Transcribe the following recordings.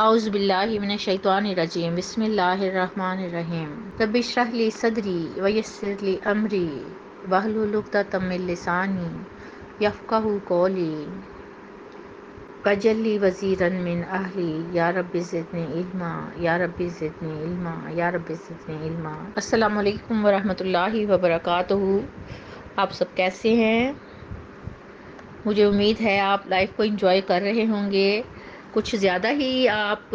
اعوذ باللہ من الشیطان الرجیم بسم اللہ الرحمن الرحیم رب اشرح لی صدری ویسر لی امری واحلل عقدۃ من لسانی یفقہوا قولی واجعل لی وزیرا من اہلی یا رب زدنی علما یا رب زدنی علما یا رب زدنی علما۔ السلام علیکم ورحمۃ اللہ وبرکاتہ۔ آپ سب کیسے ہیں؟ مجھے امید ہے آپ لائف کو انجوائے کر رہے ہوں گے، کچھ زیادہ ہی آپ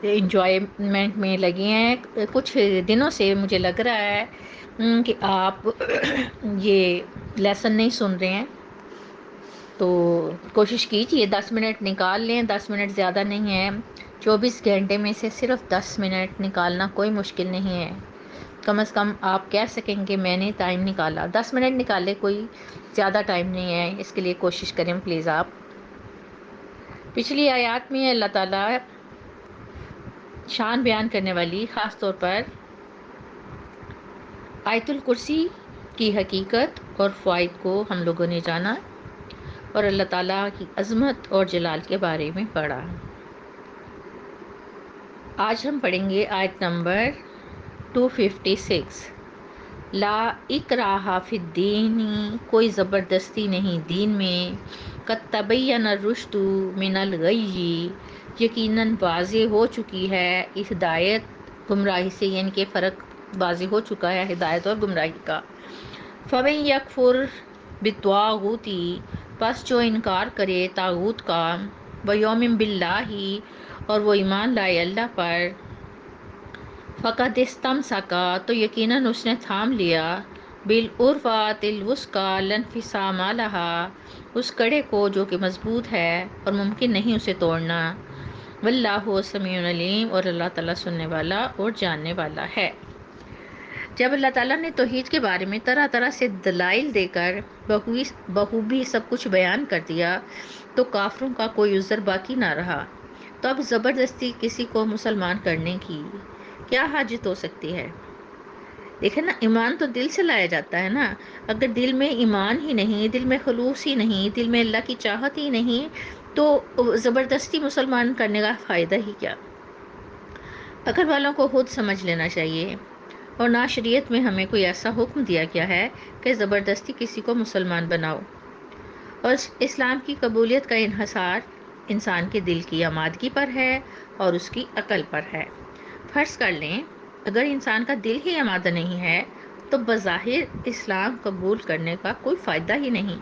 انجوائمنٹ میں لگے ہیں۔ کچھ دنوں سے مجھے لگ رہا ہے کہ آپ یہ لیسن نہیں سن رہے ہیں، تو کوشش کیجئے 10 منٹ نکال لیں۔ 10 منٹ زیادہ نہیں ہے، 24 گھنٹے میں سے صرف 10 منٹ نکالنا کوئی مشکل نہیں ہے۔ کم از کم آپ کہہ سکیں کہ میں نے ٹائم نکالا، 10 منٹ نکالے، کوئی زیادہ ٹائم نہیں ہے، اس کے لیے کوشش کریں پلیز آپ۔ پچھلی آیات میں اللہ تعالیٰ شان بیان کرنے والی خاص طور پر آیت الکرسی کی حقیقت اور فوائد کو ہم لوگوں نے جانا اور اللہ تعالیٰ کی عظمت اور جلال کے بارے میں پڑھا۔ آج ہم پڑھیں گے آیت نمبر 256۔ لا اکراہ فی الدین، کوئی زبردستی نہیں دین میں۔ قد تبین الرشد من الغی، یقیناً واضح ہو چکی ہے ہدایت گمراہی سے، یعنی کہ فرق واضح ہو چکا ہے ہدایت اور گمراہی کا۔ فمن یکفر بالطاغوت، پس جو انکار کرے طاغوت کا، ویؤمن باللہ، اور وہ ایمان لائے اللہ پر، فقد استمسک، تو یقیناً اس نے تھام لیا، بالعروۃ الوثقی لا انفصام لها، اس کڑے کو جو کہ مضبوط ہے اور ممکن نہیں اسے توڑنا۔ واللہ سمیع علیم، اور اللہ تعالیٰ سننے والا اور جاننے والا ہے۔ جب اللہ تعالیٰ نے توحید کے بارے میں طرح طرح سے دلائل دے کر بخوبی سب کچھ بیان کر دیا تو کافروں کا کوئی عذر باقی نہ رہا۔ تو اب زبردستی کسی کو مسلمان کرنے کی کیا حاجت ہو سکتی ہے؟ دیکھیں نا، ایمان تو دل سے لایا جاتا ہے نا۔ اگر دل میں ایمان ہی نہیں، دل میں خلوص ہی نہیں، دل میں اللہ کی چاہت ہی نہیں، تو زبردستی مسلمان کرنے کا فائدہ ہی کیا؟ عقل والوں کو خود سمجھ لینا چاہیے، اور نہ شریعت میں ہمیں کوئی ایسا حکم دیا گیا ہے کہ زبردستی کسی کو مسلمان بناؤ۔ اور اسلام کی قبولیت کا انحصار انسان کے دل کی آمادگی پر ہے اور اس کی عقل پر ہے۔ فرض کر لیں اگر انسان کا دل ہی آمادہ نہیں ہے تو بظاہر اسلام قبول کرنے کا کوئی فائدہ ہی نہیں،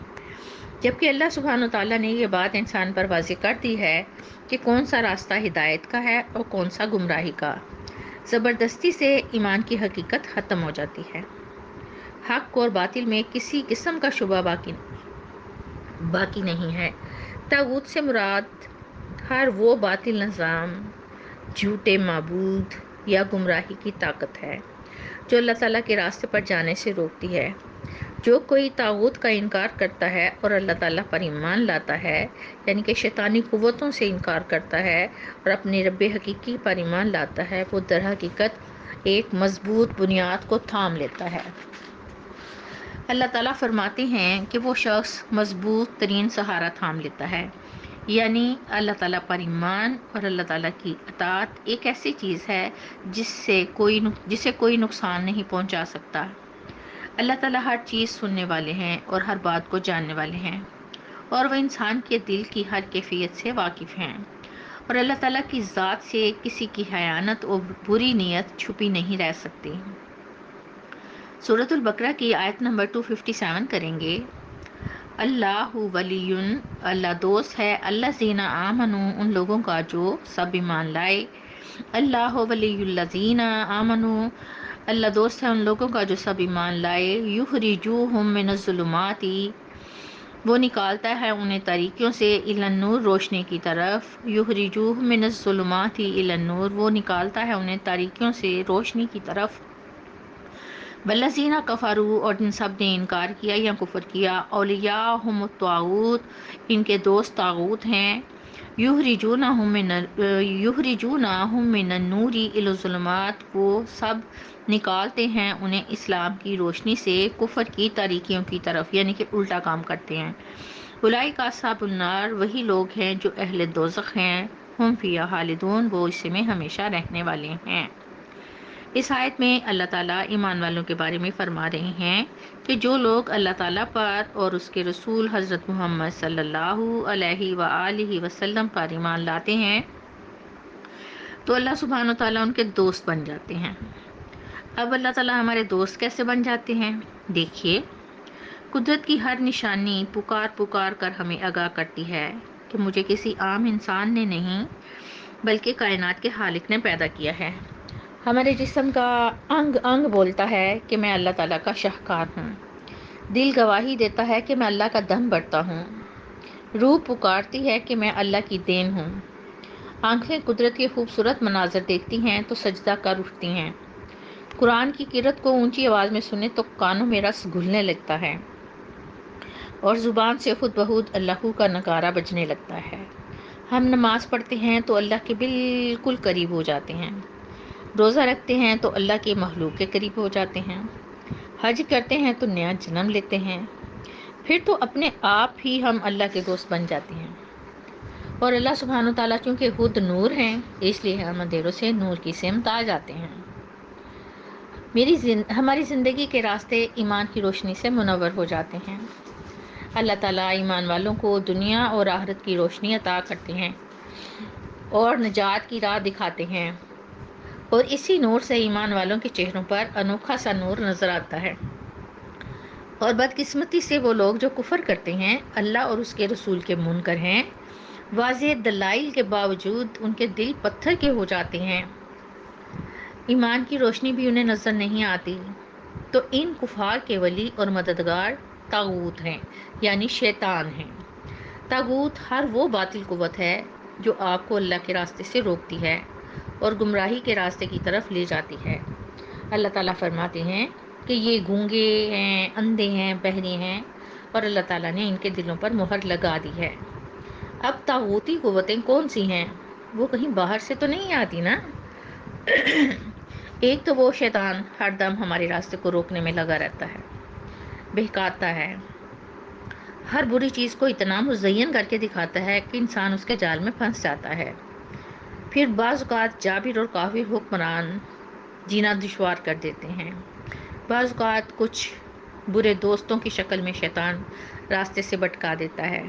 جبکہ اللہ سبحانہ وتعالیٰ نے یہ بات انسان پر واضح کر دی ہے کہ کون سا راستہ ہدایت کا ہے اور کون سا گمراہی کا۔ زبردستی سے ایمان کی حقیقت ختم ہو جاتی ہے، حق اور باطل میں کسی قسم کا شبہ باقی نہیں ہے۔ طاغوت سے مراد ہر وہ باطل نظام، جھوٹے معبود یا گمراہی کی طاقت ہے جو اللہ تعالیٰ کے راستے پر جانے سے روکتی ہے۔ جو کوئی طاغوت کا انکار کرتا ہے اور اللہ تعالیٰ پر ایمان لاتا ہے، یعنی کہ شیطانی قوتوں سے انکار کرتا ہے اور اپنے رب حقیقی پر ایمان لاتا ہے، وہ در حقیقت ایک مضبوط بنیاد کو تھام لیتا ہے۔ اللہ تعالیٰ فرماتے ہیں کہ وہ شخص مضبوط ترین سہارا تھام لیتا ہے، یعنی اللہ تعالیٰ پر ایمان اور اللہ تعالیٰ کی اطاعت ایک ایسی چیز ہے جسے کوئی نقصان نہیں پہنچا سکتا۔ اللہ تعالیٰ ہر چیز سننے والے ہیں اور ہر بات کو جاننے والے ہیں، اور وہ انسان کے دل کی ہر کیفیت سے واقف ہیں، اور اللہ تعالیٰ کی ذات سے کسی کی خیانت اور بری نیت چھپی نہیں رہ سکتی۔ سورۃ البقرہ کی آیت نمبر 257 کریں گے۔ اللہ ولی، اللہ دوست ہے، الذین آمنوا، ان لوگوں کا جو سب ایمان لائے۔ اللہ ولی الذین آمنوا، اللہ دوست ہے ان لوگوں کا جو سب ایمان لائے۔ یخرجوہم من الظلمات، وہ نکالتا ہے انہیں تاریکیوں سے، الی النور، روشنی کی طرف۔ یخرجوہم من الظلمات الی النور، وہ نکالتا ہے انہیں تاریکیوں سے روشنی کی طرف۔ والذین کفروا، اور جن سب نے انکار کیا یا کفر کیا، اولیاءہم الطاغوت، ان کے دوست طاغوت ہیں۔ یخرجونہم من النور الی الظلمات، وہ سب نکالتے ہیں انہیں اسلام کی روشنی سے کفر کی تاریکیوں کی طرف، یعنی کہ الٹا کام کرتے ہیں۔ اولئک اصحاب النار، وہی لوگ ہیں جو اہل دوزخ ہیں، ہم فیہا خالدون، وہ اس میں ہمیشہ رہنے والے ہیں۔ اس آیت میں اللہ تعالیٰ ایمان والوں کے بارے میں فرما رہے ہیں کہ جو لوگ اللہ تعالیٰ پر اور اس کے رسول حضرت محمد صلی اللہ علیہ وآلہ وسلم پر ایمان لاتے ہیں تو اللہ سبحانہ و تعالیٰ ان کے دوست بن جاتے ہیں۔ اب اللہ تعالیٰ ہمارے دوست کیسے بن جاتے ہیں؟ دیکھیے، قدرت کی ہر نشانی پکار پکار کر ہمیں آگاہ کرتی ہے کہ مجھے کسی عام انسان نے نہیں بلکہ کائنات کے خالق نے پیدا کیا ہے۔ ہمارے جسم کا انگ انگ بولتا ہے کہ میں اللہ تعالیٰ کا شاہکار ہوں۔ دل گواہی دیتا ہے کہ میں اللہ کا دم بڑھتا ہوں۔ روح پکارتی ہے کہ میں اللہ کی دین ہوں۔ آنکھیں قدرت کے خوبصورت مناظر دیکھتی ہیں تو سجدہ کر اٹھتی ہیں۔ قرآن کی قرأت کو اونچی آواز میں سنے تو کانوں میں رس گھلنے لگتا ہے اور زبان سے خود بخود اللہ کا نغارہ بجنے لگتا ہے۔ ہم نماز پڑھتے ہیں تو اللہ کے بالکل قریب ہو جاتے ہیں۔ روزہ رکھتے ہیں تو اللہ کے محلوق کے قریب ہو جاتے ہیں۔ حج کرتے ہیں تو نیا جنم لیتے ہیں۔ پھر تو اپنے آپ ہی ہم اللہ کے دوست بن جاتے ہیں۔ اور اللہ سبحانہ و تعالیٰ چونکہ خود نور ہیں، اس لیے ہم اندھیروں سے نور کی سمت آ جاتے ہیں۔ ہماری زندگی کے راستے ایمان کی روشنی سے منور ہو جاتے ہیں۔ اللہ تعالیٰ ایمان والوں کو دنیا اور آخرت کی روشنی عطا کرتے ہیں اور نجات کی راہ دکھاتے ہیں، اور اسی نور سے ایمان والوں کے چہروں پر انوکھا سا نور نظر آتا ہے۔ اور بدقسمتی سے وہ لوگ جو کفر کرتے ہیں، اللہ اور اس کے رسول کے منکر ہیں، واضح دلائل کے باوجود ان کے دل پتھر کے ہو جاتے ہیں، ایمان کی روشنی بھی انہیں نظر نہیں آتی، تو ان کفار کے ولی اور مددگار طاغوت ہیں، یعنی شیطان ہیں۔ طاغوت ہر وہ باطل قوت ہے جو آپ کو اللہ کے راستے سے روکتی ہے اور گمراہی کے راستے کی طرف لے جاتی ہے۔ اللہ تعالیٰ فرماتے ہیں کہ یہ گونگے ہیں، اندھے ہیں، بہرے ہیں، اور اللہ تعالیٰ نے ان کے دلوں پر مہر لگا دی ہے۔ اب طاغوتی قوتیں کون سی ہیں؟ وہ کہیں باہر سے تو نہیں آتی نا؟ ایک تو وہ شیطان ہر دم ہمارے راستے کو روکنے میں لگا رہتا ہے، بہکاتا ہے، ہر بری چیز کو اتنا مزین کر کے دکھاتا ہے کہ انسان اس کے جال میں پھنس جاتا ہے۔ پھر بعض اوقات جابر اور کافر حکمران جینا دشوار کر دیتے ہیں۔ بعض اوقات کچھ برے دوستوں کی شکل میں شیطان راستے سے بھٹکا دیتا ہے۔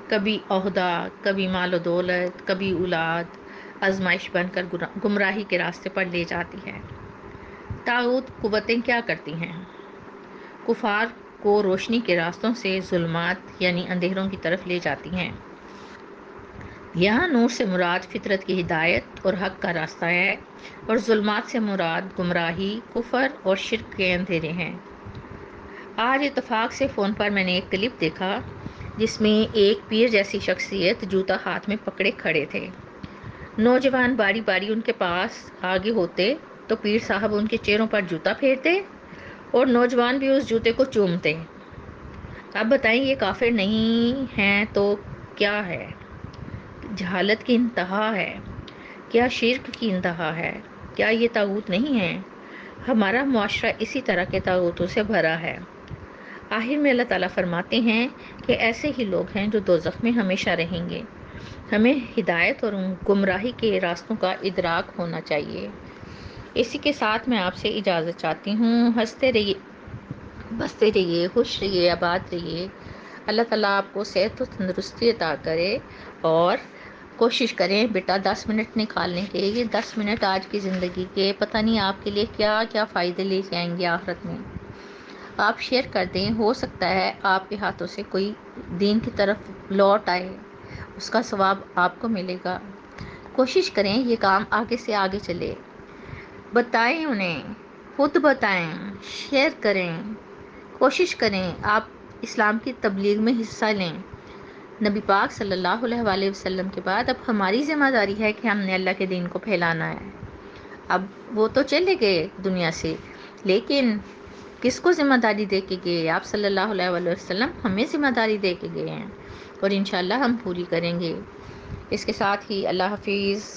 کبھی عہدہ، کبھی مال و دولت، کبھی اولاد، آزمائش بن کر گمراہی کے راستے پر لے جاتی ہے۔ طاغوت قوتیں کیا کرتی ہیں؟ کفار کو روشنی کے راستوں سے ظلمات یعنی اندھیروں کی طرف لے جاتی ہیں۔ یہاں نور سے مراد فطرت کی ہدایت اور حق کا راستہ ہے، اور ظلمات سے مراد گمراہی، کفر اور شرک کے اندھیرے ہیں۔ آج اتفاق سے فون پر میں نے ایک کلپ دیکھا جس میں ایک پیر جیسی شخصیت جوتا ہاتھ میں پکڑے کھڑے تھے۔ نوجوان باری باری ان کے پاس آگے ہوتے تو پیر صاحب ان کے چہروں پر جوتا پھیرتے اور نوجوان بھی اس جوتے کو چومتے۔ اب بتائیں، یہ کافر نہیں ہیں تو کیا ہے؟ جہالت کی انتہا ہے۔ کیا شرک کی انتہا ہے؟ کیا یہ طاغوت نہیں ہے؟ ہمارا معاشرہ اسی طرح کے طاغوتوں سے بھرا ہے۔ آخر میں اللہ تعالیٰ فرماتے ہیں کہ ایسے ہی لوگ ہیں جو دوزخ میں ہمیشہ رہیں گے۔ ہمیں ہدایت اور گمراہی کے راستوں کا ادراک ہونا چاہیے۔ اسی کے ساتھ میں آپ سے اجازت چاہتی ہوں۔ ہنستے رہیے، بستے رہیے، خوش رہیے، آباد رہیے۔ اللہ تعالیٰ آپ کو صحت و تندرستی عطا کرے، اور کوشش کریں بیٹا 10 منٹ نکالنے کے۔ یہ 10 منٹ آج کی زندگی کے پتہ نہیں آپ کے لیے کیا کیا فائدے لے کے آئیں گے آخرت میں۔ آپ شیئر کر دیں، ہو سکتا ہے آپ کے ہاتھوں سے کوئی دین کی طرف لوٹ آئے، اس کا ثواب آپ کو ملے گا۔ کوشش کریں یہ کام آگے سے آگے چلے، بتائیں انہیں، خود بتائیں، شیئر کریں، کوشش کریں آپ اسلام کی تبلیغ میں حصہ لیں۔ نبی پاک صلی اللہ علیہ وآلہ وسلم کے بعد اب ہماری ذمہ داری ہے کہ ہم نے اللہ کے دین کو پھیلانا ہے۔ اب وہ تو چلے گئے دنیا سے، لیکن کس کو ذمہ داری دے کے گئے؟ آپ صلی اللہ علیہ وآلہ وسلم ہمیں ذمہ داری دے کے گئے ہیں، اور انشاءاللہ ہم پوری کریں گے۔ اس کے ساتھ ہی اللہ حافظ۔